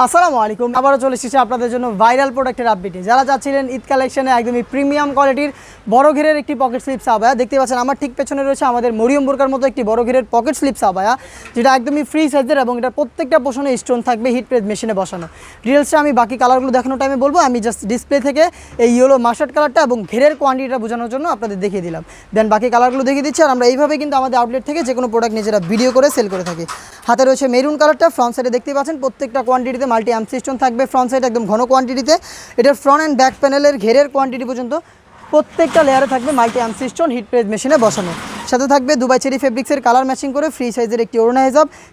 আসসালামু আলাইকুম। আবারও চলে এসেছি আপনাদের জন্য ভাইরাল প্রোডাক্টের আপডেটে। যারা চাচ্ছিলেন ঈদ কালেকশনে একদমই প্রিমিয়াম কোয়ালিটির বড় ঘেরের একটি পকেট স্লিপস আবায়া, দেখতে পাচ্ছেন আমার ঠিক পেছনে রয়েছে আমাদের মরিয়ম বোরকার মতো একটি বড় ঘেরের পকেট স্লিপস আবায়া, যেটা একদমই ফ্রি সাইজের এবং এটা প্রত্যেকটা পোষণে স্টোন থাকবে হিট প্রেস মেশিনে বসানো। ডিটেলসটা আমি বাকি কালারগুলো দেখানোর টাইমে বলবো, আমি জাস্ট ডিসপ্লে থেকে এই ইয়েলো মাস্টার্ড কালারটা এবং ঘেরের কোয়ান্টিটিটা বোঝানোর জন্য আপনাদের দেখিয়ে দিলাম। দেন বাকি কালারগুলো দেখিয়ে দিচ্ছি। আর আমরা এইভাবে কিন্তু আমাদের আউটলেট থেকে যে কোনো প্রোডাক্ট নিজেরা ভিডিও করে সেল করে থাকি। হাতে রয়েছে মেরুন কালারটা, ফ্রন্ট সাইডে দেখতে পাচ্ছেন প্রত্যেকটা কোয়ান্টিটিতে মাল্টি অ্যাম্প সিস্টেম থাকবে। ফ্রন্ট সাইড একদম ঘন কোয়ান্টিটিতে, এটার ফ্রন্ট অ্যান্ড ব্যাক প্যানেলের ঘেরের কোয়ান্টিটি পর্যন্ত প্রত্যেকটা লেয়ারে থাকবে multi amp system hit press মেশিনে বসানো। সাথে থাকবে দুবাই চেরি ফেব্রিক্সের কালার ম্যাচিং করে ফ্রি সাইজের একটি ওড়না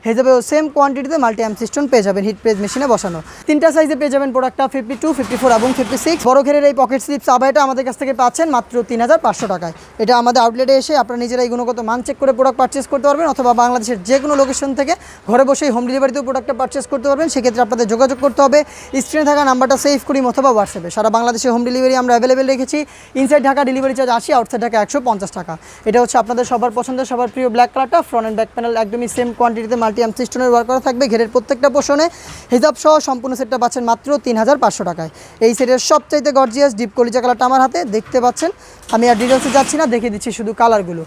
হেজাবেও সেম কোয়ান্টিটিতে মাল্টি অ্যাম্প সিস্টেম পেয়ে যাবেন হিট প্রেস মেশিনে বসানো। তিনটা সাইজে পেয়ে যাবেন প্রোডাক্টটা 52, 54 এবং 56। বড় ঘেরের এই পকেট স্লিপস আবায়াটা আমাদের কাছ থেকে পাচ্ছেন মাত্র 3500 টাকায়। এটা আমাদের আউটলেটে এসে আপনারা নিজেরাই গুণগত মান চেক করে প্রোডাক্ট পারচেস করতে পারবেন, অথবা বাংলাদেশের যে কোনো লোকেশন থেকে ঘরে বসেই হোম ডেলিভারিতেও প্রোডাক্টটা পারচেস করতে পারবেন। সেক্ষেত্রে আপনাদের যোগাযোগ করতে হবে স্ক্রিনে থাকা নাম্বারটা সেভ করি অথবা হোয়াটসঅ্যাপে। সারা বাংলাদেশে হোম ডেলিভারি আমরা অ্যাভেলেবেল রেখেছি। Inside Dhaka delivery charge 80, outside Dhaka 150 টাকা। এটা হচ্ছে আপনাদের সবার পছন্দের সবার প্রিয় ব্ল্যাক কালারটা। ফ্রন্ট অ্যান্ড ব্যাক প্যানেল একদমই সেম কোয়ান্টিটিতে মাল্টি অ্যাম্প সিস্টেমের ওয়ার্ক করা থাকবে। ঘেরের প্রত্যেকটা পোষণে হিজাব সহ সম্পূর্ণ সেটটা পাচ্ছেন মাত্র 3500 টাকায়। এই সেটের সবচাইতে গর্জিয়াস ডিপ কলিজা কালারটা আমার হাতে দেখতে পাচ্ছেন। আমি আর ডিটেলসে যাচ্ছি না, দেখিয়ে দিচ্ছি শুধু কালারগুলো।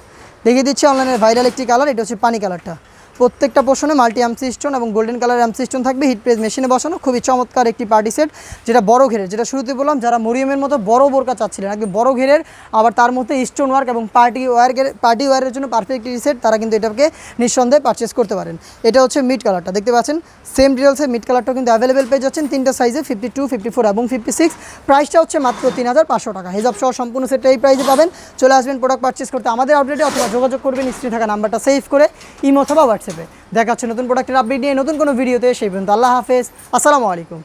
দেখিয়ে দিচ্ছি অনলাইনের ভাইরাল একটি কালার, এটা হচ্ছে পানি কালারটা। প্রত্যেকটা পোষণে মাল্টি অ্যাম্প সিস্টেম এবং গোল্ডেন কালার অ্যাম্প সিস্টেম থাকবে হিট প্রেস মেশিনে বসানো। খুবই চমৎকার একটি পার্টি সেট, যেটা বড় ঘেরের, যেটা শুরুতে বললাম যারা মরিয়মের মতো বড় বোরকা চাচ্ছিলেন একদম বড় ঘেরের, আবার তার মধ্যে স্টোন ওয়ার্ক এবং পার্টি ওয়ারের জন্য পারফেক্ট সেট, তারা কিন্তু এটাকে নিঃসন্দেহে পারচেস করতে পারেন। এটা হচ্ছে মিড কালারটা, দেখতে পাচ্ছেন সেম ডিটেলসে মিড কালারটাও কিন্তু অ্যাভেলেবেল পেয়ে যাচ্ছেন তিনটা সাইজে 52, 54 এবং 56। প্রাইসটা হচ্ছে মাত্র 3500 টাকা। হিজাব সহ সম্পূর্ণ সেটটা এই প্রাইসে পাবেন। চলে আসবেন প্রোডাক্ট পারচেস করতে আমাদের আউটলেটে, অথবা যোগাযোগ করবেন স্ক্রিনে থাকা নাম্বারটা সেভ করে ইমো অথবা হোয়াটসঅ্যাপে। দেখা হচ্ছে নতুন প্রোডাক্টের আপডেট নিয়ে নতুন কোনো ভিডিওতে। সেই পর্যন্ত আল্লাহ হাফেজ, আসসালামু আলাইকুম।